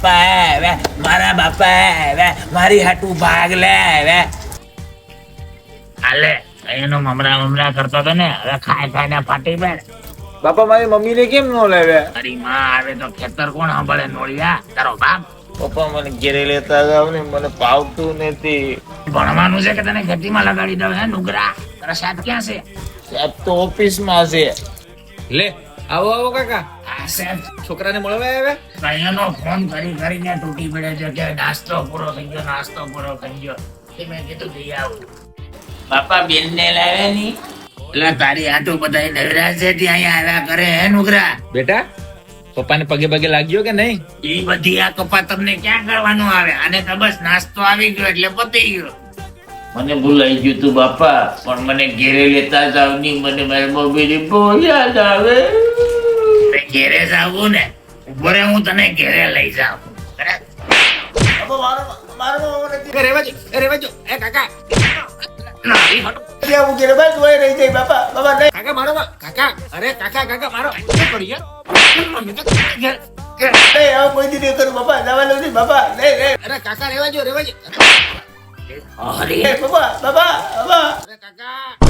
બાપા હવે મારા બાપા હવે મારી હાટું ભાગ લે હવે હાલે એનો મમરા કરતો હતો ને હવે ખાઈને ફાટી પડે. બાપા મારી મમ્મીને કેમ ન લેવે? તારી માં આવે તો ખેતર કોણ સાંભળે નોળિયા? તારો બાપ. પપ્પા મને ઘેરે લેતા જાવ ને, મને ભાવતું નથી. ભણવાનું છે કે તને ખેતીમાં લગાડી દઉં હે નુગરા? તારા સાહેબ ક્યાં છે? સાહેબ તો ઓફિસમાં છે. લે આવો આવો કાકા, આ સાહેબ છોકરાને મળવા આવ્યા? ભાઈઓનો ફોન કરીને તૂટી પડે છે કે નાસ્તો પૂરો થઈ ગયો. મેં કીધું જઈ આવું. બાપા બેન ને લાવે ની? એટલે તારી આટું બધા નવરા છે ત્યાં અહીંયા આવ્યા કરે હે નુગરા? બેટા પપ્પાને પગે પગે લાગ્યો કે નહીં? એ બધી આ કપા તમને ક્યાં કરવાનું આવે? આને તો બસ નાસ્તો આવી ગયો એટલે પતી ગયો. મને ભૂલાઈ ગયું તું બાપા, પણ મને ઘેરે લેતા જાવ ની. મને મારી મમ્મીની બહુ યાદ આવે. તે ઘેરે જાવું ને, ઉભો રે હું તને ઘેરે લઈ જાઉં. રેવા જો એ કાકા, નારી હટો. કાકા મારો કાકા, અરે કાકા કાકા મારો શું કરી યાર? અરે કાકા રેવા જો અરે અરે કાકા